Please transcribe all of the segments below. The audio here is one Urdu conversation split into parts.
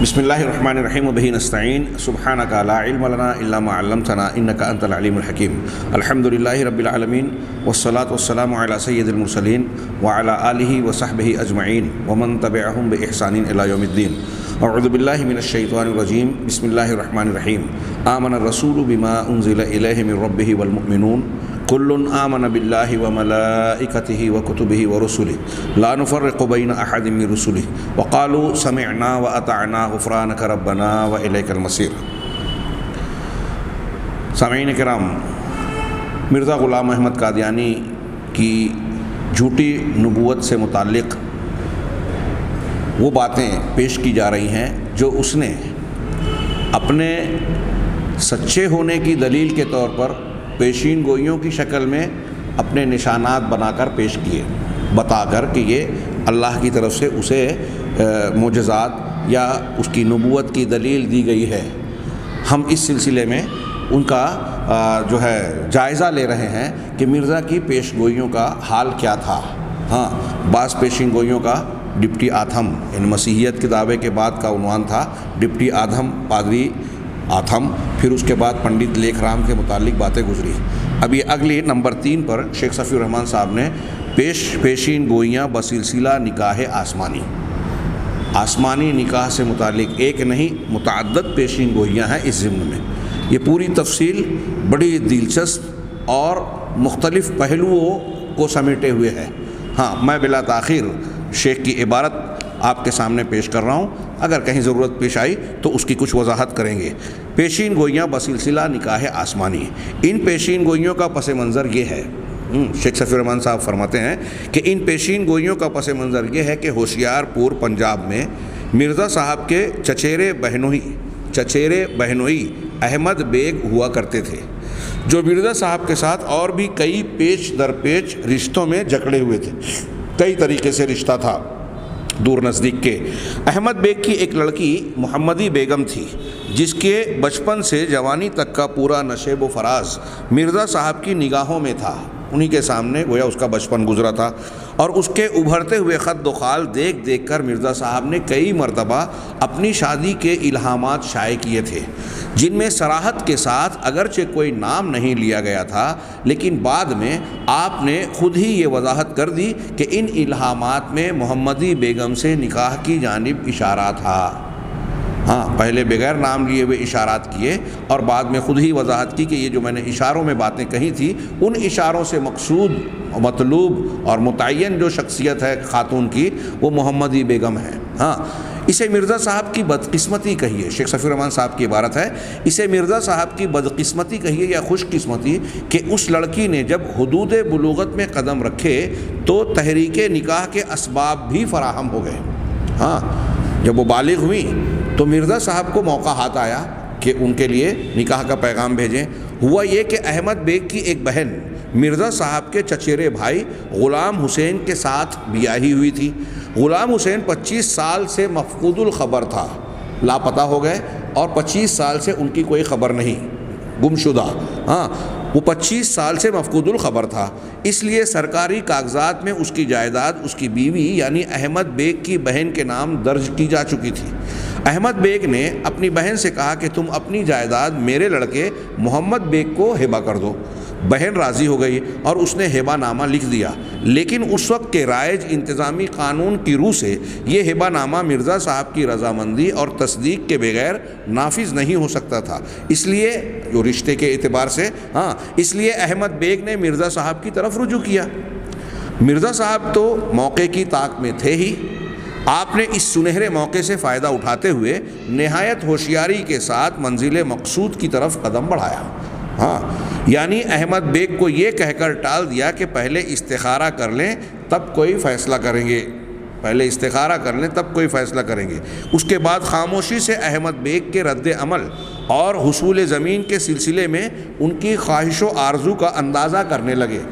بسم اللہ الرحمن الرحیم وبہ نستعین سبحانک لا علم لنا الا ما علمتنا انک انت العلیم الحکیم الحمد للہ رب العالمین والصلاة والسلام علی سید المرسلین وعلی آلہ وصحبہ اجمعین ومن تبعہم بإحسان الی یوم الدین اعوذ باللہ من الشیطان الرجیم بسم اللہ الرحمن الرحیم آمن الرسول بما انزل الیہ من ربہ والمؤمنون کل آمن باللہ وملائکتہ وکتبہ ورسلہ لا نفرق بین احد من رسلہ وقالوا سمعنا واطعنا غفرانک ربنا والیک المصیر۔ سامعین کرام، مرزا غلام احمد قادیانی کی جھوٹی نبوت سے متعلق وہ باتیں پیش کی جا رہی ہیں جو اس نے اپنے سچے ہونے کی دلیل کے طور پر پیشین گوئیوں کی شکل میں اپنے نشانات بنا کر پیش کیے، بتا کر کہ یہ اللہ کی طرف سے اسے معجزات یا اس کی نبوت کی دلیل دی گئی ہے۔ ہم اس سلسلے میں ان کا جو ہے جائزہ لے رہے ہیں کہ مرزا کی پیش گوئیوں کا حال کیا تھا۔ ہاں، بعض پیشین گوئیوں کا ڈپٹی آتھم، یعنی مسیحیت کے دعوے کے بعد کا عنوان تھا ڈپٹی آتھم، پادری آتھم، پھر اس کے بعد پنڈت لیکھ رام کے متعلق باتیں گزری۔ اب یہ اگلی نمبر 3 پر شیخ صفی الرحمن صاحب نے پیشین گوئیاں بسلسلہ نکاح آسمانی، آسمانی نکاح سے متعلق ایک نہیں متعدد پیشین گوئیاں ہیں اس ضمن میں۔ یہ پوری تفصیل بڑی دلچسپ اور مختلف پہلوؤں کو سمیٹے ہوئے ہے۔ ہاں، میں بلا تاخیر شیخ کی عبارت آپ کے سامنے پیش کر رہا ہوں، اگر کہیں ضرورت پیش آئی تو اس کی کچھ وضاحت کریں گے۔ پیشین گوئیاں بسلسلہ نکاح آسمانی، ان پیشین گوئیوں کا پس منظر یہ ہے۔ شیخ صفی الرحمن صاحب فرماتے ہیں کہ ان پیشین گوئیوں کا پس منظر یہ ہے کہ ہوشیار پور پنجاب میں مرزا صاحب کے چچیرے بہنوئی احمد بیگ ہوا کرتے تھے، جو مرزا صاحب کے ساتھ اور بھی کئی پیچ در پیچ رشتوں میں جکڑے ہوئے تھے، کئی طریقے سے رشتہ تھا دور نزدیک کے۔ احمد بیگ کی ایک لڑکی محمدی بیگم تھی، جس کے بچپن سے جوانی تک کا پورا نشیب و فراز مرزا صاحب کی نگاہوں میں تھا، انہی کے سامنے گویا اس کا بچپن گزرا تھا، اور اس کے ابھرتے ہوئے خد و خال دیکھ دیکھ کر مرزا صاحب نے کئی مرتبہ اپنی شادی کے الہامات شائع کیے تھے، جن میں صراحت کے ساتھ اگرچہ کوئی نام نہیں لیا گیا تھا، لیکن بعد میں آپ نے خود ہی یہ وضاحت کر دی کہ ان الہامات میں محمدی بیگم سے نکاح کی جانب اشارہ تھا۔ ہاں، پہلے بغیر نام لیے ہوئے اشارات کیے اور بعد میں خود ہی وضاحت کی کہ یہ جو میں نے اشاروں میں باتیں کہی تھی، ان اشاروں سے مقصود، مطلوب اور متعین جو شخصیت ہے خاتون کی، وہ محمدی بیگم ہے۔ ہاں، اسے مرزا صاحب کی بدقسمتی کہیے، شیخ صفی الرحمن صاحب کی عبارت ہے، اسے مرزا صاحب کی بدقسمتی کہیے یا خوش قسمتی کہ اس لڑکی نے جب حدود بلوغت میں قدم رکھے تو تحریک نکاح کے اسباب بھی فراہم ہو گئے۔ ہاں، جب وہ بالغ ہوئی تو مرزا صاحب کو موقع ہاتھ آیا کہ ان کے لیے نکاح کا پیغام بھیجیں۔ ہوا یہ کہ احمد بیگ کی ایک بہن مرزا صاحب کے چچیرے بھائی غلام حسین کے ساتھ بیاہی ہوئی تھی۔ غلام حسین 25 سال سے مفقود الخبر تھا، لاپتہ ہو گئے، اور 25 سال سے ان کی کوئی خبر نہیں، گمشدہ۔ ہاں، وہ 25 سال سے مفقود الخبر تھا، اس لیے سرکاری کاغذات میں اس کی جائیداد اس کی بیوی یعنی احمد بیگ کی بہن کے نام درج کی جا چکی تھی۔ احمد بیگ نے اپنی بہن سے کہا کہ تم اپنی جائیداد میرے لڑکے محمد بیگ کو ہبہ کر دو۔ بہن راضی ہو گئی اور اس نے ہبہ نامہ لکھ دیا، لیکن اس وقت کے رائج انتظامی قانون کی روح سے یہ ہبہ نامہ مرزا صاحب کی رضامندی اور تصدیق کے بغیر نافذ نہیں ہو سکتا تھا، اس لیے جو رشتے کے اعتبار سے اس لیے احمد بیگ نے مرزا صاحب کی طرف رجوع کیا۔ مرزا صاحب تو موقع کی طاق میں تھے ہی، آپ نے اس سنہرے موقع سے فائدہ اٹھاتے ہوئے نہایت ہوشیاری کے ساتھ منزل مقصود کی طرف قدم بڑھایا۔ ہاں، یعنی احمد بیگ کو یہ کہہ کر ٹال دیا کہ پہلے استخارہ کر لیں تب کوئی فیصلہ کریں گے، پہلے استخارہ کر لیں تب کوئی فیصلہ کریں گے۔ اس کے بعد خاموشی سے احمد بیگ کے رد عمل اور حصول زمین کے سلسلے میں ان کی خواہش و آرزو کا اندازہ کرنے لگے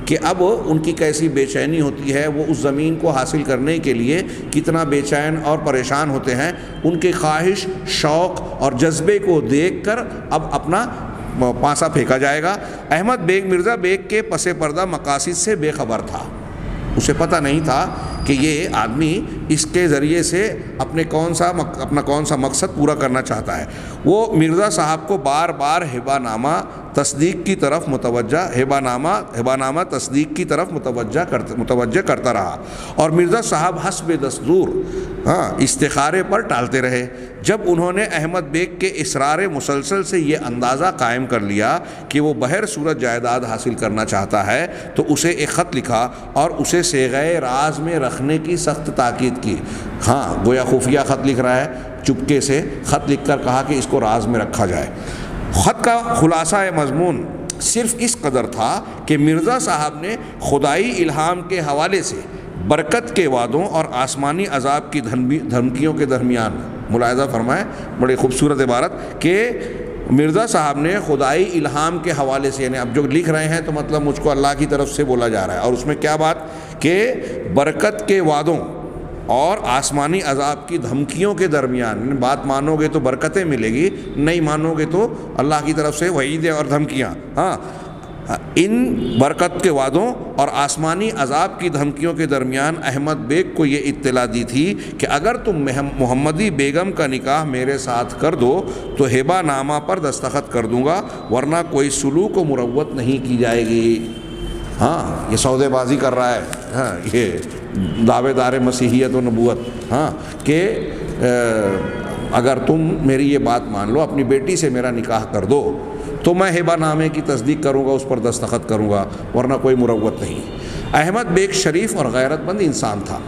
کہ اب ان کی کیسی بے چینی ہوتی ہے، وہ اس زمین کو حاصل کرنے کے لیے کتنا بے چین اور پریشان ہوتے ہیں۔ ان کی خواہش، شوق اور جذبے کو دیکھ کر اب اپنا پانسا پھینکا جائے گا۔ احمد بیگ مرزا بیگ کے پس پردہ مقاصد سے بے خبر تھا، اسے پتہ نہیں تھا کہ یہ آدمی اس کے ذریعے سے اپنا کون سا مقصد پورا کرنا چاہتا ہے۔ وہ مرزا صاحب کو بار بار ہبہ نامہ تصدیق کی طرف ہبہ نامہ تصدیق کی طرف متوجہ کرتا رہا، اور مرزا صاحب حسب دستور استخارے پر ٹالتے رہے۔ جب انہوں نے احمد بیگ کے اصرار مسلسل سے یہ اندازہ قائم کر لیا کہ وہ بہر صورت جائیداد حاصل کرنا چاہتا ہے تو اسے ایک خط لکھا اور اسے صیغۂ راز میں رکھنے کی سخت تاکید کی۔ گویا خفیہ خط لکھ رہا ہے، چپکے سے خط لکھ کر کہا کہ اس کو راز میں رکھا جائے۔ خط کا خلاصہ مضمون صرف اس قدر تھا کہ مرزا صاحب نے خدائی الہام کے حوالے سے برکت کے وعدوں اور آسمانی عذاب کی دھمکیوں کے درمیان، ملاحظہ فرمائیں بڑی خوبصورت عبارت، کہ مرزا صاحب نے خدائی الہام کے حوالے سے، یعنی اب جو لکھ رہے ہیں تو مطلب مجھ کو اللہ کی طرف سے بولا جا رہا ہے، اور اس میں کیا بات کہ برکت کے وعدوں اور آسمانی عذاب کی دھمکیوں کے درمیان، بات مانو گے تو برکتیں ملے گی، نہیں مانو گے تو اللہ کی طرف سے وعیدیں اور دھمکیاں۔ ان برکت کے وعدوں اور آسمانی عذاب کی دھمکیوں کے درمیان احمد بیگ کو یہ اطلاع دی تھی کہ اگر تم محمدی بیگم کا نکاح میرے ساتھ کر دو تو ہبہ نامہ پر دستخط کر دوں گا، ورنہ کوئی سلوک و مروت نہیں کی جائے گی۔ یہ سودے بازی کر رہا ہے، یہ دعوے دار مسیحیت و نبوت، کہ اگر تم میری یہ بات مان لو، اپنی بیٹی سے میرا نکاح کر دو تو میں ہبہ نامے کی تصدیق کروں گا، اس پر دستخط کروں گا، ورنہ کوئی مروت نہیں۔ احمد بیگ شریف اور غیرت مند انسان تھا،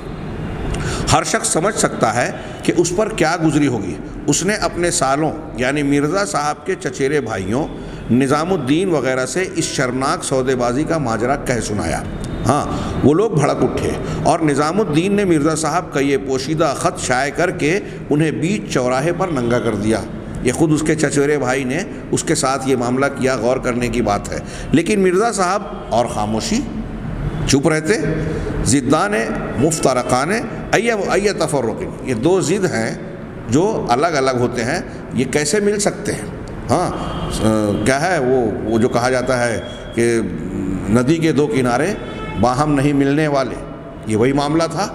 ہر شخص سمجھ سکتا ہے کہ اس پر کیا گزری ہوگی۔ اس نے اپنے سالوں یعنی مرزا صاحب کے چچیرے بھائیوں نظام الدین وغیرہ سے اس شرمناک سودے بازی کا ماجرا کہہ سنایا۔ وہ لوگ بھڑک اٹھے اور نظام الدین نے مرزا صاحب کا یہ پوشیدہ خط شائع کر کے انہیں بیچ چوراہے پر ننگا کر دیا۔ یہ خود اس کے چچیرے بھائی نے اس کے ساتھ یہ معاملہ کیا، غور کرنے کی بات ہے، لیکن مرزا صاحب اور خاموشی، چپ رہتے۔ ضدان مفترقان ای تفرق، یہ دو ضد ہیں جو الگ الگ ہوتے ہیں، یہ کیسے مل سکتے ہیں؟ کیا ہے وہ جو کہا جاتا ہے کہ ندی کے دو کنارے باہم نہیں ملنے والے، یہ وہی معاملہ تھا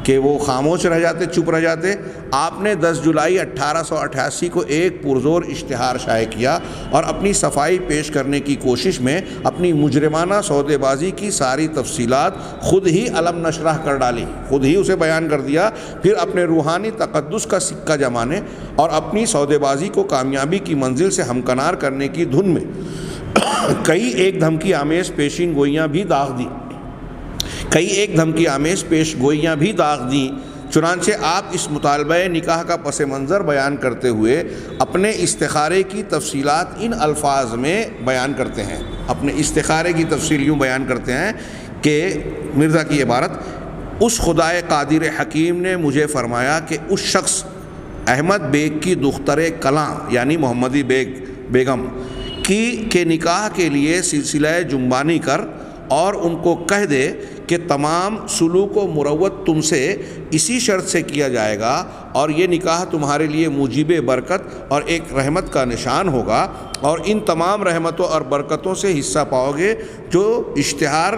کہ وہ خاموش رہ جاتے، چپ رہ جاتے۔ آپ نے 10 جولائی 1888 کو ایک پرزور اشتہار شائع کیا اور اپنی صفائی پیش کرنے کی کوشش میں اپنی مجرمانہ سودے بازی کی ساری تفصیلات خود ہی علم نشرہ کر ڈالی، خود ہی اسے بیان کر دیا۔ پھر اپنے روحانی تقدس کا سکہ جمانے اور اپنی سودے بازی کو کامیابی کی منزل سے ہمکنار کرنے کی دھن میں کئی ایک دھمکی آمیز پیشین گوئیاں بھی داغ دیں۔ چنانچہ آپ اس مطالبہ نکاح کا پس منظر بیان کرتے ہوئے اپنے استخارے کی تفصیلات ان الفاظ میں بیان کرتے ہیں۔ اپنے استخارے کی تفصیل یوں بیان کرتے ہیں کہ مرزا کی عبارت، اس خدائے قادر حکیم نے مجھے فرمایا کہ اس شخص احمد بیگ کی دختر کلاں یعنی محمدی بیگم کے نکاح کے لیے سلسلہ جنبانی کر اور ان کو کہہ دے کہ تمام سلوک و مروت تم سے اسی شرط سے کیا جائے گا، اور یہ نکاح تمہارے لیے موجب برکت اور ایک رحمت کا نشان ہوگا، اور ان تمام رحمتوں اور برکتوں سے حصہ پاؤ گے جو اشتہار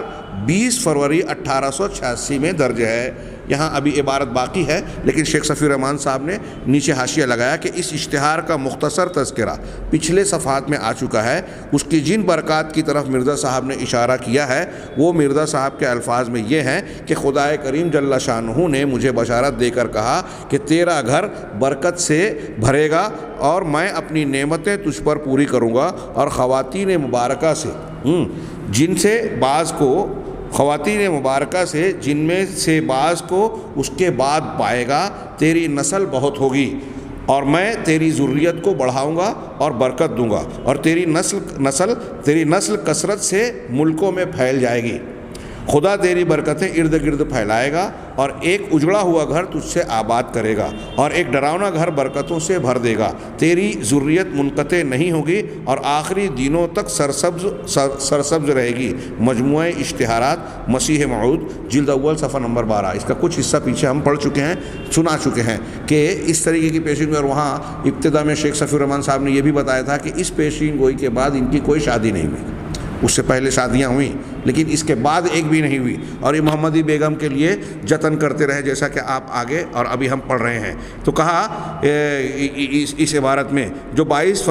20 فروری 1886 میں درج ہے۔ یہاں ابھی عبارت باقی ہے، لیکن شیخ صفی الرحمن صاحب نے نیچے حاشیہ لگایا کہ اس اشتہار کا مختصر تذکرہ پچھلے صفحات میں آ چکا ہے۔ اس کی جن برکات کی طرف مرزا صاحب نے اشارہ کیا ہے وہ مرزا صاحب کے الفاظ میں یہ ہیں کہ خدائے کریم جل شانہ نے مجھے بشارت دے کر کہا کہ تیرا گھر برکت سے بھرے گا، اور میں اپنی نعمتیں تجھ پر پوری کروں گا، اور خواتین مبارکہ سے جن میں سے بعض کو اس کے بعد پائے گا، تیری نسل بہت ہوگی، اور میں تیری ذریت کو بڑھاؤں گا اور برکت دوں گا، اور تیری نسل کثرت سے ملکوں میں پھیل جائے گی۔ خدا تیری برکتیں ارد گرد پھیلائے گا، اور ایک اجڑا ہوا گھر تجھ سے آباد کرے گا، اور ایک ڈراؤنا گھر برکتوں سے بھر دے گا۔ تیری ذریت منقطع نہیں ہوگی اور آخری دنوں تک سرسبز رہے گی۔ مجموعہ اشتہارات مسیح موعود جلد اول صفحہ نمبر 12۔ اس کا کچھ حصہ پیچھے ہم پڑھ چکے ہیں، سنا چکے ہیں کہ اس طریقے کی پیشین گوئی، اور وہاں ابتدا میں شیخ صفی الرحمن صاحب نے یہ بھی بتایا تھا کہ اس پیشین گوئی کے بعد ان کی کوئی شادی نہیں ہوئی، اس سے پہلے شادیاں ہوئیں لیکن اس کے بعد ایک بھی نہیں ہوئی، اور یہ محمدی بیگم کے لیے جتن کرتے رہے، جیسا کہ آپ آگے اور ابھی ہم پڑھ رہے ہیں۔ تو کہا اس عبارت میں جو 20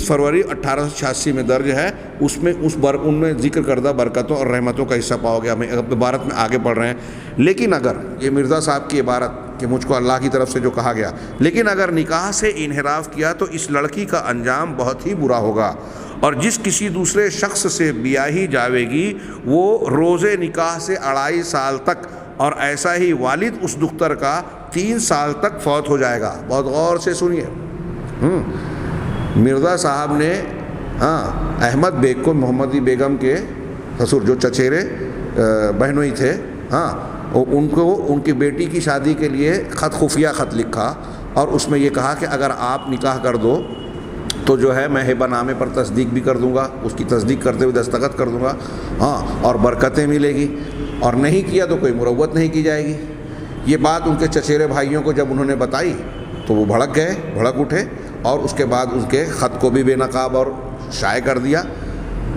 فروری 1886 میں درج ہے، اس میں ان میں ذکر کردہ برکتوں اور رحمتوں کا حصہ پاؤ گے۔ ہم عبارت میں آگے پڑھ رہے ہیں، لیکن اگر یہ مرزا صاحب کی عبارت کہ مجھ کو اللہ کی طرف سے جو کہا گیا، لیکن اگر نکاح سے انحراف کیا تو اس لڑکی کا انجام بہت ہی برا ہوگا، اور جس کسی دوسرے شخص سے بیاہی جاوے گی وہ روز نکاح سے 2.5 سال تک، اور ایسا ہی والد اس دختر کا 3 سال تک فوت ہو جائے گا۔ بہت غور سے سنیے، مرزا صاحب نے احمد بیگ کو، محمدی بیگم کے سسر جو چچیرے بہنوئی تھے، ان کو ان کی بیٹی کی شادی کے لیے خفیہ خط لکھا، اور اس میں یہ کہا کہ اگر آپ نکاح کر دو تو جو ہے میں ہبہ نامے پر تصدیق بھی کر دوں گا، اس کی تصدیق کرتے ہوئے دستخط کر دوں گا، اور برکتیں ملے گی، اور نہیں کیا تو کوئی مروت نہیں کی جائے گی۔ یہ بات ان کے چچیرے بھائیوں کو جب انہوں نے بتائی تو وہ بھڑک اٹھے، اور اس کے بعد ان کے خط کو بھی بے نقاب اور شائع کر دیا۔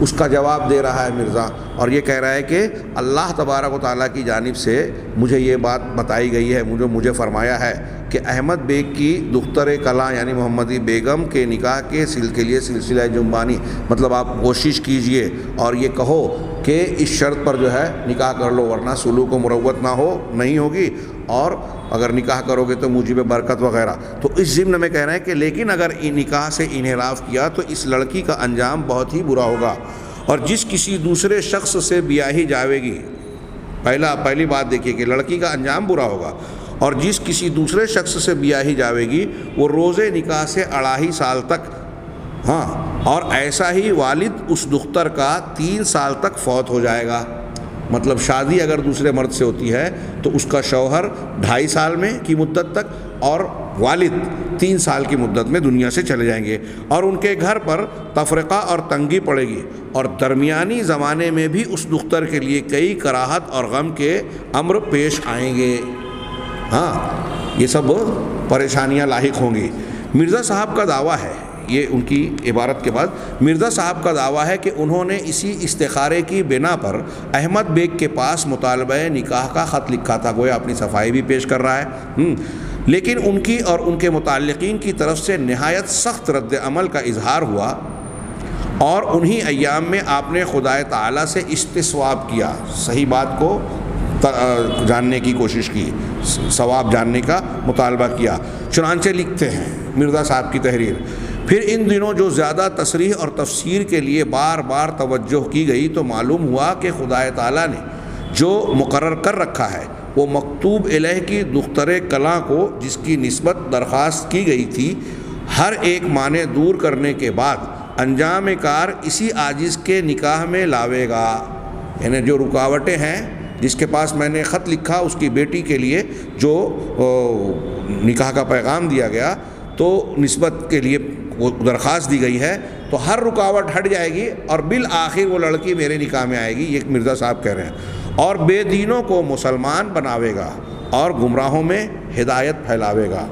اس کا جواب دے رہا ہے مرزا، اور یہ کہہ رہا ہے کہ اللہ تبارک و تعالیٰ کی جانب سے مجھے یہ بات بتائی گئی ہے، مجھے فرمایا ہے کہ احمد بیگ کی دختر کلاں یعنی محمدی بیگم کے نکاح کے لیے سلسلہ جنبانی، مطلب آپ کوشش کیجئے اور یہ کہو کہ اس شرط پر جو ہے نکاح کر لو، ورنہ سلوک و مروت نہیں ہوگی، اور اگر نکاح کرو گے تو موجب برکت وغیرہ۔ تو اس ضمن میں کہہ رہے ہیں کہ لیکن اگر نکاح سے انحراف کیا تو اس لڑکی کا انجام بہت ہی برا ہوگا، اور جس کسی دوسرے شخص سے بیاہی جاوے گی، پہلی بات دیکھیے کہ لڑکی کا انجام برا ہوگا، اور جس کسی دوسرے شخص سے بیاہی جاوے گی وہ روز نکاح سے 2.5 سال تک، اور ایسا ہی والد اس دختر کا 3 سال تک فوت ہو جائے گا۔ مطلب شادی اگر دوسرے مرد سے ہوتی ہے تو اس کا شوہر 2.5 سال میں کی مدت تک، اور والد 3 سال کی مدت میں دنیا سے چلے جائیں گے، اور ان کے گھر پر تفرقہ اور تنگی پڑے گی، اور درمیانی زمانے میں بھی اس دختر کے لیے کئی کراہت اور غم کے امر پیش آئیں گے۔ یہ سب پریشانیاں لاحق ہوں گی۔ مرزا صاحب کا دعویٰ ہے، یہ ان کی عبارت کے بعد مرزا صاحب کا دعویٰ ہے کہ انہوں نے اسی استخارے کی بنا پر احمد بیگ کے پاس مطالبہ نکاح کا خط لکھا تھا، گویا اپنی صفائی بھی پیش کر رہا ہے، لیکن ان کی اور ان کے متعلقین کی طرف سے نہایت سخت رد عمل کا اظہار ہوا، اور انہی ایام میں آپ نے خدا تعالیٰ سے استصواب کیا، صحیح بات کو جاننے کی کوشش کی، ثواب جاننے کا مطالبہ کیا۔ چنانچہ لکھتے ہیں مرزا صاحب کی تحریر، پھر ان دنوں جو زیادہ تصریح اور تفسیر کے لیے بار بار توجہ کی گئی تو معلوم ہوا کہ خدا تعالیٰ نے جو مقرر کر رکھا ہے وہ مکتوب الیہ کی دختر کلاں کو جس کی نسبت درخواست کی گئی تھی، ہر ایک معنی دور کرنے کے بعد انجام کار اسی عاجز کے نکاح میں لاوے گا۔ یعنی جو رکاوٹیں ہیں، جس کے پاس میں نے خط لکھا اس کی بیٹی کے لیے جو نکاح کا پیغام دیا گیا تو نسبت کے لیے وہ درخواست دی گئی ہے، تو ہر رکاوٹ ہٹ جائے گی اور بالآخر وہ لڑکی میرے نکاح میں آئے گی، یہ مرزا صاحب کہہ رہے ہیں، اور بے دینوں کو مسلمان بناوے گا اور گمراہوں میں ہدایت پھیلاوے گا۔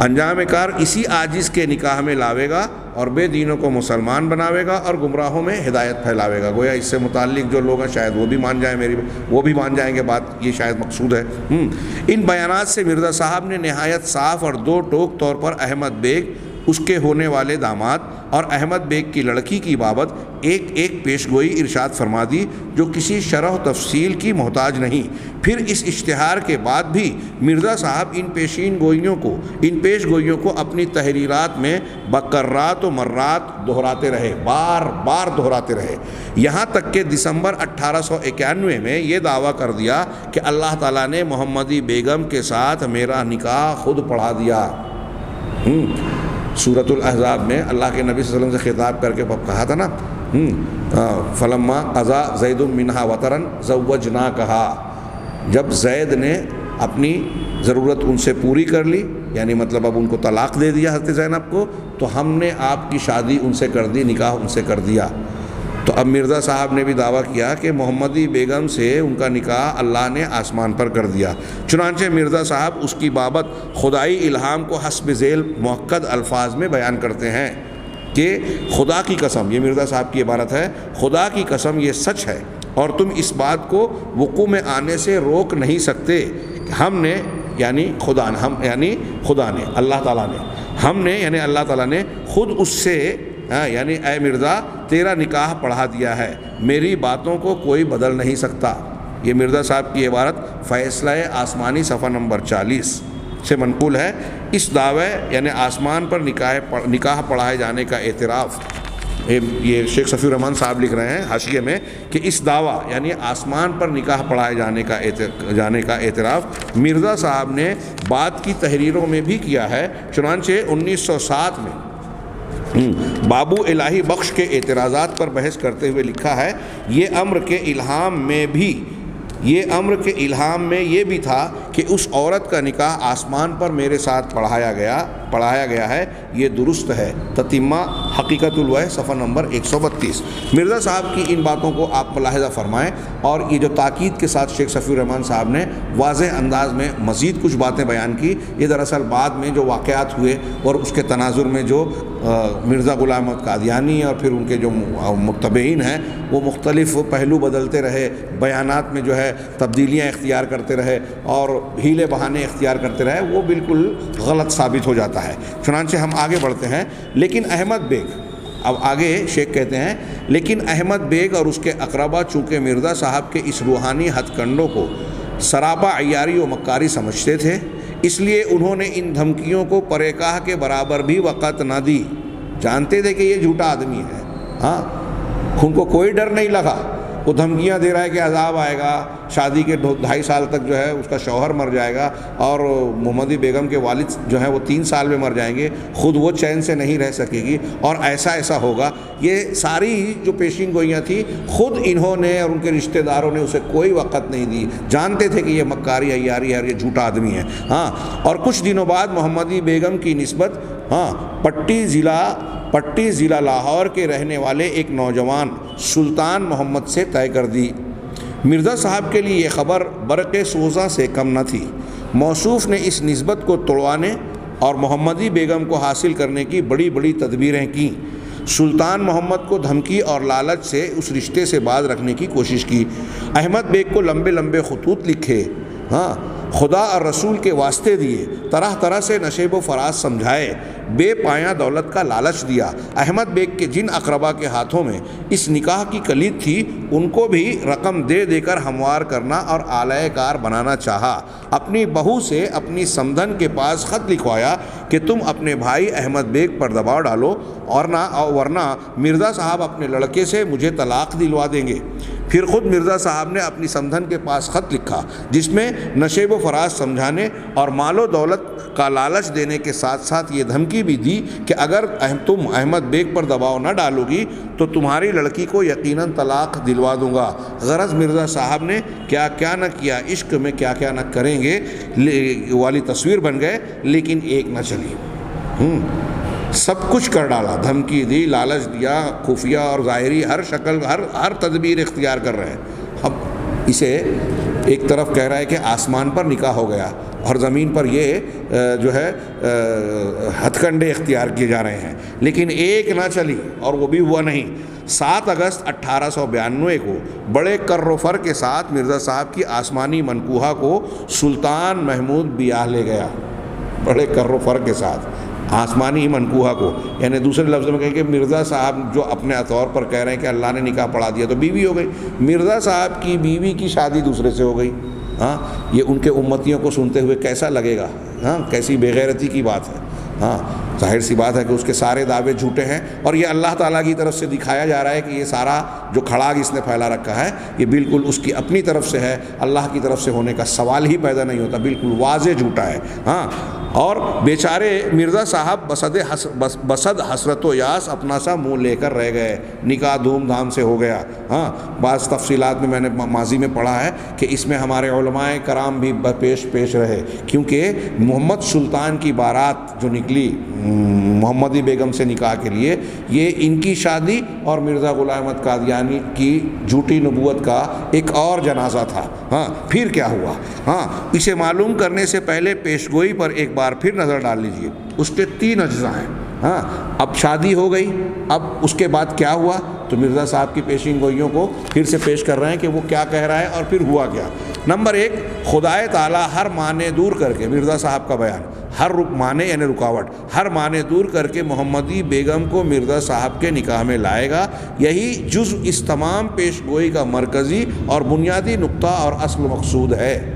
انجام کار اسی عاجز کے نکاح میں لاوے گا اور بے دینوں کو مسلمان بناوے گا اور گمراہوں میں ہدایت پھیلاوے گا۔ گویا اس سے متعلق جو لوگ ہیں شاید وہ بھی مان جائیں گے بات، یہ شاید مقصود ہے۔ ان بیانات سے مرزا صاحب نے نہایت صاف اور دو ٹوک طور پر احمد بیگ، اس کے ہونے والے داماد اور احمد بیگ کی لڑکی کی بابت ایک ایک پیشگوئی ارشاد فرما دی جو کسی شرح و تفصیل کی محتاج نہیں۔ پھر اس اشتہار کے بعد بھی مرزا صاحب ان پیش گوئیوں کو اپنی تحریرات میں بکرات و مرات دہراتے رہے، بار بار دہراتے رہے، یہاں تک کہ دسمبر 1891 میں یہ دعویٰ کر دیا کہ اللہ تعالیٰ نے محمدی بیگم کے ساتھ میرا نکاح خود پڑھا دیا۔ سورۃ الاحزاب میں اللہ کے نبی صلی اللہ علیہ وسلم سے خطاب کر کے کہا تھا نا، فلما قضا زید منہا وطرن زوجناکہا، جب زید نے اپنی ضرورت ان سے پوری کر لی، یعنی مطلب اب ان کو طلاق دے دیا حضرت زینب کو، تو ہم نے آپ کی شادی ان سے کر دی، نکاح ان سے کر دیا۔ تو اب مرزا صاحب نے بھی دعویٰ کیا کہ محمدی بیگم سے ان کا نکاح اللہ نے آسمان پر کر دیا۔ چنانچہ مرزا صاحب اس کی بابت خدائی الہام کو حسب ذیل مؤکد الفاظ میں بیان کرتے ہیں۔ کہ خدا کی قسم، یہ مرزا صاحب کی عبارت ہے، خدا کی قسم یہ سچ ہے اور تم اس بات کو وقوع میں آنے سے روک نہیں سکتے کہ ہم نے یعنی خدا نے خدا نے اللہ تعالیٰ نے ہم نے یعنی اللہ تعالیٰ نے خود اس سے یعنی اے مرزا تیرا نکاح پڑھا دیا ہے، میری باتوں کو کوئی بدل نہیں سکتا۔ یہ مرزا صاحب کی عبارت فیصلہ آسمانی صفحہ نمبر 40 سے منقول ہے۔ اس دعوے یعنی آسمان پر نکاح پڑھائے جانے کا اعتراف، یہ شیخ صفی الرحمن صاحب لکھ رہے ہیں حاشیے میں کہ اس دعویٰ یعنی آسمان پر نکاح پڑھائے جانے کا اعتراف مرزا صاحب نے بعد کی تحریروں میں بھی کیا ہے۔ چنانچہ 1907 میں بابو الہی بخش کے اعتراضات پر بحث کرتے ہوئے لکھا ہے، یہ امر کے الہام میں یہ بھی تھا کہ اس عورت کا نکاح آسمان پر میرے ساتھ پڑھایا گیا ہے، یہ درست ہے۔ تتمہ حقیقت الوحی صفحہ نمبر 132۔ مرزا صاحب کی ان باتوں کو آپ ملاحظہ فرمائیں، اور یہ جو تاکید کے ساتھ شیخ صفی الرحمن صاحب نے واضح انداز میں مزید کچھ باتیں بیان کی، یہ دراصل بعد میں جو واقعات ہوئے اور اس کے تناظر میں جو مرزا غلام احمد قادیانی اور پھر ان کے جو متبعین ہیں وہ مختلف پہلو بدلتے رہے، بیانات میں جو ہے تبدیلیاں اختیار کرتے رہے اور ہیلے بہانے اختیار کرتے رہے، وہ بالکل غلط ثابت ہو جاتا ہے۔ چنانچہ ہم آگے بڑھتے ہیں۔ لیکن احمد بیگ، اب آگے شیخ کہتے ہیں، لیکن احمد بیگ اور اس کے اقربا چونکہ مرزا صاحب کے اس روحانی ہتھ کنڈوں کو سراپا عیاری و مکاری سمجھتے تھے، اس لیے انہوں نے ان دھمکیوں کو پرکاہ کے برابر بھی وقت نہ دی۔ جانتے تھے کہ یہ جھوٹا آدمی ہے، ہاں، ان کو کوئی ڈر نہیں لگا۔ وہ دھمکیاں دے رہا ہے کہ عذاب آئے گا، شادی کے 2.5 سال تک جو ہے اس کا شوہر مر جائے گا، اور محمدی بیگم کے والد جو ہیں وہ 3 سال میں مر جائیں گے، خود وہ چین سے نہیں رہ سکے گی، اور ایسا ہوگا۔ یہ ساری جو پیشین گوئیاں تھیں خود انہوں نے اور ان کے رشتہ داروں نے اسے کوئی وقت نہیں دی۔ جانتے تھے کہ یہ مکاری عیاری ہے اور یہ جھوٹا آدمی ہے، ہاں۔ اور کچھ دنوں بعد محمدی بیگم کی نسبت پٹی ضلع لاہور کے رہنے والے ایک نوجوان سلطان محمد سے طے کر دی۔ مرزا صاحب کے لیے یہ خبر برق سوزاں سے کم نہ تھی۔ موصوف نے اس نسبت کو توڑوانے اور محمدی بیگم کو حاصل کرنے کی بڑی تدبیریں کیں۔ سلطان محمد کو دھمکی اور لالچ سے اس رشتے سے باز رکھنے کی کوشش کی۔ احمد بیگ کو لمبے خطوط لکھے، خدا اور رسول کے واسطے دیے، طرح سے نشیب و فراز سمجھائے، بے پایاں دولت کا لالچ دیا۔ احمد بیگ کے جن اقربا کے ہاتھوں میں اس نکاح کی کلید تھی ان کو بھی رقم دے کر ہموار کرنا اور آلۂ کار بنانا چاہا۔ اپنی بہو سے اپنی سمدھن کے پاس خط لکھوایا کہ تم اپنے بھائی احمد بیگ پر دباؤ ڈالو، ورنہ مرزا صاحب اپنے لڑکے سے مجھے طلاق دلوا دیں گے۔ پھر خود مرزا صاحب نے اپنی سمدھن کے پاس خط لکھا جس میں نشیب و فراز سمجھانے اور مال و دولت کا لالچ دینے کے ساتھ یہ دھمکی بھی دی کہ اگر تم احمد بیگ پر دباؤ نہ ڈالو گی تو تمہاری لڑکی کو یقیناً طلاق دلوا دوں گا۔ غرض مرزا صاحب نے کیا نہ کیا، عشق میں کیا نہ کریں گے والی تصویر بن گئے، لیکن ایک نہ چلی۔ سب کچھ کر ڈالا، دھمکی دی، لالچ دیا، خفیہ اور ظاہری ہر شکل ہر تدبیر اختیار کر رہے ہیں۔ اب اسے ایک طرف کہہ رہا ہے کہ آسمان پر نکاح ہو گیا اور زمین پر یہ جو ہے ہتھ کنڈے اختیار کیے جا رہے ہیں، لیکن ایک نہ چلی اور وہ بھی ہوا نہیں۔ 7 اگست 1892 کو بڑے کر و فر کے ساتھ مرزا صاحب کی آسمانی منکوحہ کو سلطان محمود بیاہ لے گیا۔ بڑے کر و فر کے ساتھ آسمانی منکوحہ کو، یعنی دوسرے لفظوں میں کہیں کہ مرزا صاحب جو اپنے طور پر کہہ رہے ہیں کہ اللہ نے نکاح پڑھا دیا تو بیوی ہو گئی، مرزا صاحب کی بیوی کی شادی دوسرے سے ہو گئی۔ یہ ان کے امتیوں کو سنتے ہوئے کیسا لگے گا؟ کیسی بے غیرتی کی بات ہے۔ ظاہر سی بات ہے کہ اس کے سارے دعوے جھوٹے ہیں، اور یہ اللہ تعالیٰ کی طرف سے دکھایا جا رہا ہے کہ یہ سارا جو کھڑاگ اس نے پھیلا رکھا ہے یہ بالکل اس کی اپنی طرف سے ہے، اللہ کی طرف سے ہونے کا سوال ہی پیدا نہیں ہوتا، بالکل واضح جھوٹا ہے۔ اور بیچارے مرزا صاحب بصد حسرت و یاس اپنا سا منہ لے کر رہ گئے۔ نکاح دھوم دھام سے ہو گیا۔ بعض تفصیلات میں نے ماضی میں پڑھا ہے کہ اس میں ہمارے علماء کرام بھی پیش رہے، کیونکہ محمد سلطان کی بارات جو نکلی محمدی بیگم سے نکاح کے لیے، یہ ان کی شادی اور مرزا غلام احمد قادیانی کی جھوٹی نبوت کا ایک اور جنازہ تھا۔ پھر کیا ہوا؟ اسے معلوم کرنے سے پہلے پیشگوئی پر ایک بار پھر نظر ڈال لیجئے، اس کے 3 اجزاء ہیں۔ ہاں، اب شادی ہو گئی، اب اس کے بعد کیا ہوا، تو مرزا صاحب کی پیشین گوئیوں کو پھر سے پیش کر رہے ہیں کہ وہ کیا کہہ رہا ہے اور پھر ہوا کیا۔ نمبر 1، خدائے تعالیٰ ہر معنی دور کر کے، مرزا صاحب کا بیان، ہر معنی یعنی رکاوٹ، ہر معنی دور کر کے محمدی بیگم کو مرزا صاحب کے نکاح میں لائے گا۔ یہی جزء اس تمام پیش گوئی کا مرکزی اور بنیادی نقطہ اور اصل مقصود ہے۔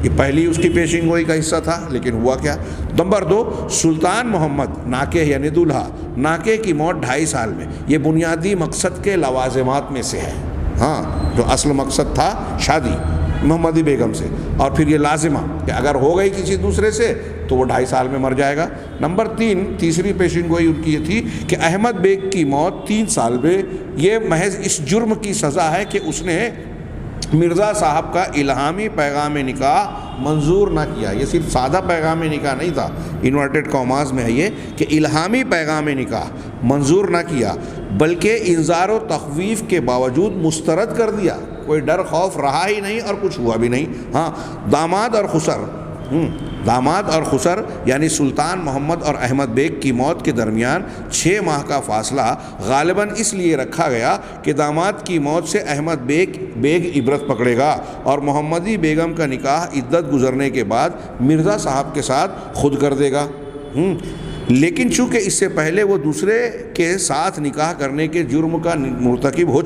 یہ پہلی اس کی پیشین گوئی کا حصہ تھا، لیکن ہوا کیا۔ نمبر 2، سلطان محمد ناکہ یعنی دولہا، ناکہ کی موت 2.5 سال میں، یہ بنیادی مقصد کے لوازمات میں سے ہے۔ ہاں، جو اصل مقصد تھا شادی محمدی بیگم سے، اور پھر یہ لازمہ کہ اگر ہو گئی کسی دوسرے سے تو وہ 2.5 سال میں مر جائے گا۔ نمبر 3، تیسری پیشین گوئی ان کی یہ تھی کہ احمد بیگ کی موت 3 سال میں، یہ محض اس جرم کی سزا ہے کہ اس نے مرزا صاحب کا الہامی پیغام نکاح منظور نہ کیا۔ یہ صرف سادہ پیغام نکاح نہیں تھا، انورٹڈ کاماز میں ہے یہ، کہ الہامی پیغام نکاح منظور نہ کیا، بلکہ انذار و تخویف کے باوجود مسترد کر دیا۔ کوئی ڈر خوف رہا ہی نہیں اور کچھ ہوا بھی نہیں۔ ہاں، داماد اور خسر یعنی سلطان محمد اور احمد بیگ کی موت کے درمیان 6 ماہ کا فاصلہ غالباً اس لیے رکھا گیا کہ داماد کی موت سے احمد بیگ عبرت پکڑے گا اور محمدی بیگم کا نکاح عدت گزرنے کے بعد مرزا صاحب کے ساتھ خود کر دے گا۔ لیکن چونکہ اس سے پہلے وہ دوسرے کے ساتھ نکاح کرنے کے جرم کا مرتکب ہو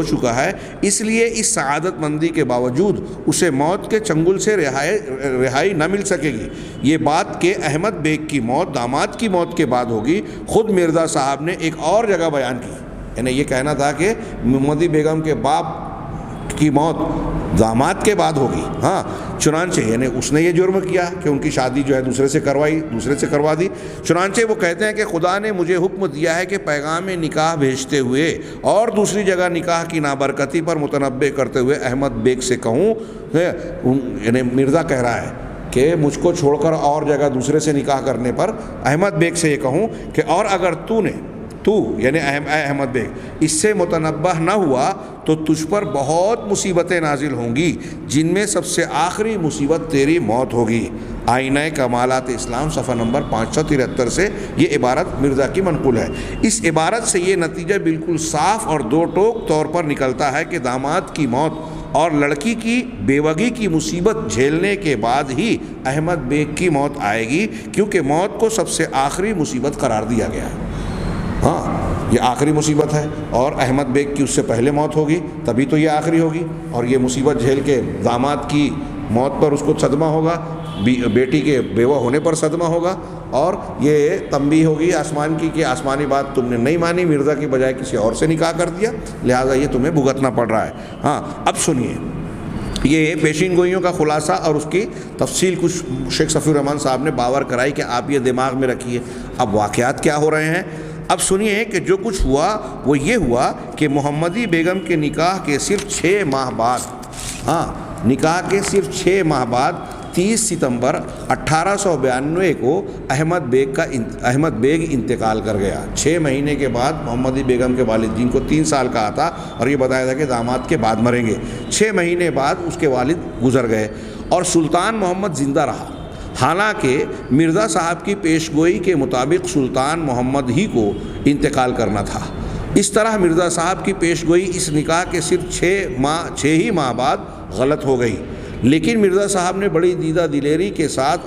چکا ہے، اس لیے اس سعادت مندی کے باوجود اسے موت کے چنگل سے رہائی نہ مل سکے گی۔ یہ بات کہ احمد بیگ کی موت داماد کی موت کے بعد ہوگی، خود مرزا صاحب نے ایک اور جگہ بیان کی۔ یعنی یہ کہنا تھا کہ محمدی بیگم کے باپ کی موت داماد کے بعد ہوگی۔ ہاں، چنانچہ یعنی اس نے یہ جرم کیا کہ ان کی شادی جو ہے دوسرے سے کروا دی۔ چنانچہ وہ کہتے ہیں کہ خدا نے مجھے حکم دیا ہے کہ پیغام نکاح بھیجتے ہوئے اور دوسری جگہ نکاح کی نابرکتی پر متنبہ کرتے ہوئے احمد بیگ سے کہوں، یعنی مرزا کہہ رہا ہے کہ مجھ کو چھوڑ کر اور جگہ دوسرے سے نکاح کرنے پر احمد بیگ سے یہ کہوں کہ اور اگر تو یعنی احمد بیگ اس سے متنبہ نہ ہوا تو تجھ پر بہت مصیبتیں نازل ہوں گی، جن میں سب سے آخری مصیبت تیری موت ہوگی۔ آئینہ کمالات اسلام صفحہ نمبر 573 سے یہ عبارت مرزا کی منقول ہے۔ اس عبارت سے یہ نتیجہ بالکل صاف اور دو ٹوک طور پر نکلتا ہے کہ داماد کی موت اور لڑکی کی بیوگی کی مصیبت جھیلنے کے بعد ہی احمد بیگ کی موت آئے گی، کیونکہ موت کو سب سے آخری مصیبت قرار دیا گیا ہے۔ ہاں، یہ آخری مصیبت ہے اور احمد بیگ کی اس سے پہلے موت ہوگی، تبھی تو یہ آخری ہوگی، اور یہ مصیبت جھیل کے داماد کی موت پر اس کو صدمہ ہوگا، بیٹی کے بیوہ ہونے پر صدمہ ہوگا، اور یہ تنبیہ ہوگی آسمان کی کہ آسمانی بات تم نے نہیں مانی، مرزا کی بجائے کسی اور سے نکاح کر دیا، لہٰذا یہ تمہیں بھگتنا پڑ رہا ہے۔ ہاں، اب سنیے یہ پیشین گوئیوں کا خلاصہ اور اس کی تفصیل کچھ شیخ صفی الرحمن صاحب نے باور کرائی کہ آپ یہ دماغ میں رکھیے۔ اب واقعات کیا ہو رہے ہیں، اب سنیے کہ جو کچھ ہوا وہ یہ ہوا کہ محمدی بیگم کے نکاح کے صرف 6 ماہ بعد 30 ستمبر 1892 کو احمد بیگ انتقال کر گیا۔ 6 مہینے کے بعد محمدی بیگم کے والد، جن کو 3 سال کا تھا اور یہ بتایا تھا کہ داماد کے بعد مریں گے، 6 مہینے بعد اس کے والد گزر گئے اور سلطان محمد زندہ رہا۔ حالانکہ مرزا صاحب کی پیشگوئی کے مطابق سلطان محمد ہی کو انتقال کرنا تھا۔ اس طرح مرزا صاحب کی پیشگوئی اس نکاح کے صرف 6 ہی ماہ بعد غلط ہو گئی، لیکن مرزا صاحب نے بڑی دیدہ دلیری کے ساتھ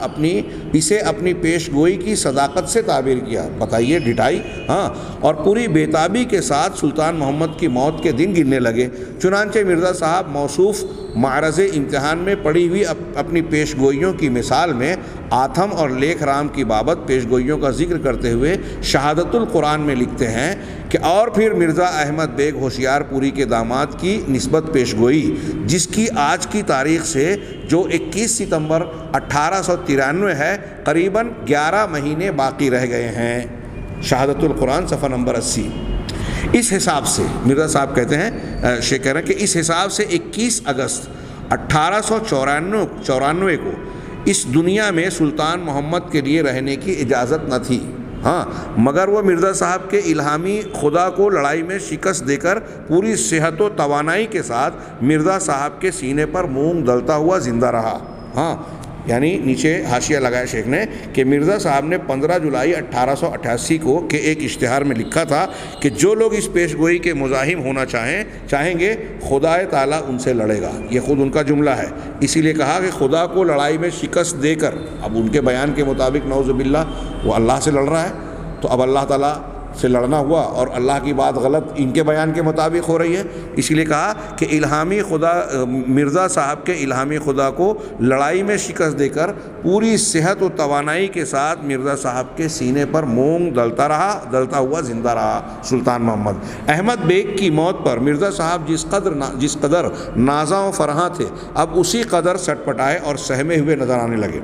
اسے اپنی پیشگوئی کی صداقت سے تعبیر کیا۔ بتائیے ڈٹائی، ہاں، اور پوری بےتابی کے ساتھ سلطان محمد کی موت کے دن گننے لگے۔ چنانچہ مرزا صاحب موصوف معرض امتحان میں پڑی ہوئی اپنی پیشگوئیوں کی مثال میں آتھم اور لیکھ رام کی بابت پیشگوئیوں کا ذکر کرتے ہوئے شہادت القرآن میں لکھتے ہیں کہ اور پھر مرزا احمد بیگ ہوشیار پوری کے داماد کی نسبت پیشگوئی، جس کی آج کی تاریخ سے جو 21 ستمبر 1893 ہے، قریباً 11 مہینے باقی رہ گئے ہیں۔ شہادت القرآن صفحہ نمبر 80۔ اس حساب سے مرزا صاحب کہتے ہیں، شیخ کہہ رہے ہیں کہ اس حساب سے 21 اگست 1894 کو اس دنیا میں سلطان محمد کے لیے رہنے کی اجازت نہ تھی۔ ہاں، مگر وہ مرزا صاحب کے الہامی خدا کو لڑائی میں شکست دے کر پوری صحت و توانائی کے ساتھ مرزا صاحب کے سینے پر مونگ دلتا ہوا زندہ رہا۔ ہاں، یعنی نیچے حاشیہ لگایا شیخ نے کہ مرزا صاحب نے 15 جولائی 1888 کو کے ایک اشتہار میں لکھا تھا کہ جو لوگ اس پیش گوئی کے مزاحم ہونا چاہیں گے خدا تعالیٰ ان سے لڑے گا۔ یہ خود ان کا جملہ ہے، اسی لیے کہا کہ خدا کو لڑائی میں شکست دے کر، اب ان کے بیان کے مطابق نعوذ باللہ وہ اللہ سے لڑ رہا ہے، تو اب اللہ تعالیٰ سے لڑنا ہوا اور اللہ کی بات غلط ان کے بیان کے مطابق ہو رہی ہے، اسی لیے کہا کہ الہامی خدا مرزا صاحب کے الہامی خدا کو لڑائی میں شکست دے کر پوری صحت و توانائی کے ساتھ مرزا صاحب کے سینے پر مونگ دلتا ہوا زندہ رہا سلطان محمد۔ احمد بیگ کی موت پر مرزا صاحب جس قدر نازاں و فرحاں تھے، اب اسی قدر سٹ پٹائے اور سہمے ہوئے نظر آنے لگے۔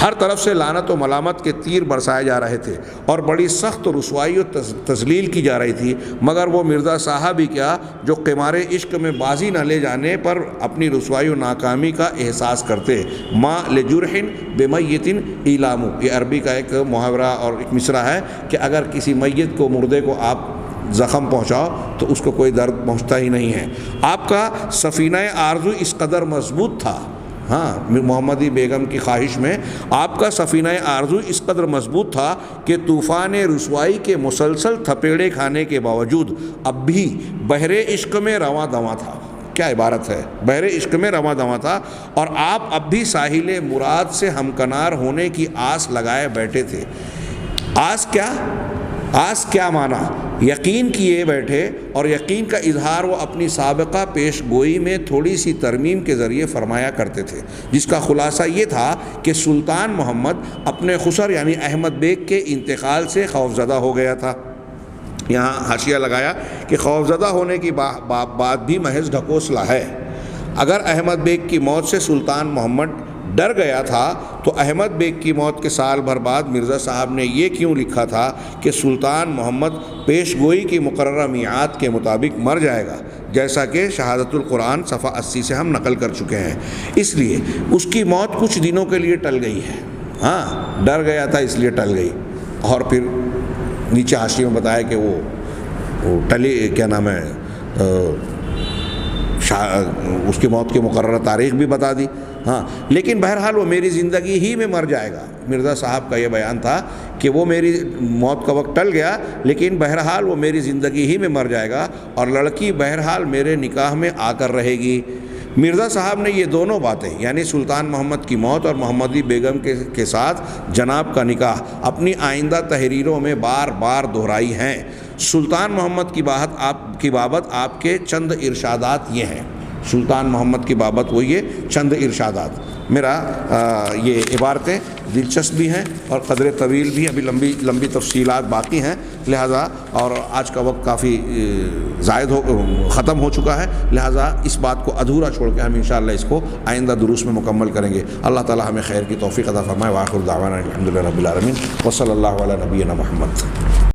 ہر طرف سے لعنت و ملامت کے تیر برسائے جا رہے تھے اور بڑی سخت رسوائی و تذلیل کی جا رہی تھی، مگر وہ مرزا صاحب ہی کیا جو قمار عشق میں بازی نہ لے جانے پر اپنی رسوائی و ناکامی کا احساس کرتے۔ ما لجرح بمیت ایلام، یہ عربی کا ایک محاورہ اور ایک مصرع ہے کہ اگر کسی میت کو، مردے کو آپ زخم پہنچاؤ تو اس کو کوئی درد پہنچتا ہی نہیں ہے۔ آپ کا سفینہ آرزو اس قدر مضبوط تھا، ہاں، محمدی بیگم کی خواہش میں آپ کا سفینہ آرزو اس قدر مضبوط تھا کہ طوفان رسوائی کے مسلسل تھپیڑے کھانے کے باوجود اب بھی بحر عشق میں رواں دواں تھا۔ کیا عبارت ہے، بحر عشق میں رواں دواں تھا، اور آپ اب بھی ساحل مراد سے ہمکنار ہونے کی آس لگائے بیٹھے تھے۔ آس کیا مانا؟ یقین کیے بیٹھے، اور یقین کا اظہار وہ اپنی سابقہ پیش گوئی میں تھوڑی سی ترمیم کے ذریعے فرمایا کرتے تھے، جس کا خلاصہ یہ تھا کہ سلطان محمد اپنے خسر یعنی احمد بیگ کے انتقال سے خوفزدہ ہو گیا تھا۔ یہاں حاشیہ لگایا کہ خوفزدہ ہونے کی بات بھی محض ڈھکوسلا ہے۔ اگر احمد بیگ کی موت سے سلطان محمد ڈر گیا تھا تو احمد بیگ کی موت کے سال بھر بعد مرزا صاحب نے یہ کیوں لکھا تھا کہ سلطان محمد پیش گوئی کی مقررہ میعاد کے مطابق مر جائے گا، جیسا کہ شہادت القرآن صفحہ 80 سے ہم نقل کر چکے ہیں۔ اس لیے اس کی موت کچھ دنوں کے لیے ٹل گئی ہے، ہاں، ڈر گیا تھا اس لیے ٹل گئی، اور پھر نیچے حاشیے میں بتایا کہ وہ ٹلی، کیا نام ہے، اس کی موت کی مقررہ تاریخ بھی بتا دی، ہاں، لیکن بہرحال وہ میری زندگی ہی میں مر جائے گا۔ مرزا صاحب کا یہ بیان تھا کہ وہ میری موت کا وقت ٹل گیا، لیکن بہرحال وہ میری زندگی ہی میں مر جائے گا، اور لڑکی بہرحال میرے نکاح میں آ کر رہے گی۔ مرزا صاحب نے یہ دونوں باتیں، یعنی سلطان محمد کی موت اور محمدی بیگم کے ساتھ جناب کا نکاح، اپنی آئندہ تحریروں میں بار بار دہرائی ہیں۔ سلطان محمد کی بابت آپ کے چند ارشادات یہ ہیں، سلطان محمد کی بابت وہ یہ چند ارشادات۔ میرا یہ عبارتیں دلچسپ بھی ہیں اور قدر طویل بھی، ابھی لمبی تفصیلات باقی ہیں، لہٰذا اور آج کا وقت کافی ختم ہو چکا ہے، لہٰذا اس بات کو ادھورا چھوڑ کے ہم انشاءاللہ اس کو آئندہ دروس میں مکمل کریں گے۔ اللہ تعالی ہمیں خیر کی توفیق عطا فرمائے۔ وآخر دعوانا الحمدللہ رب العالمین، وصلی اللہ علی نبینا محمد۔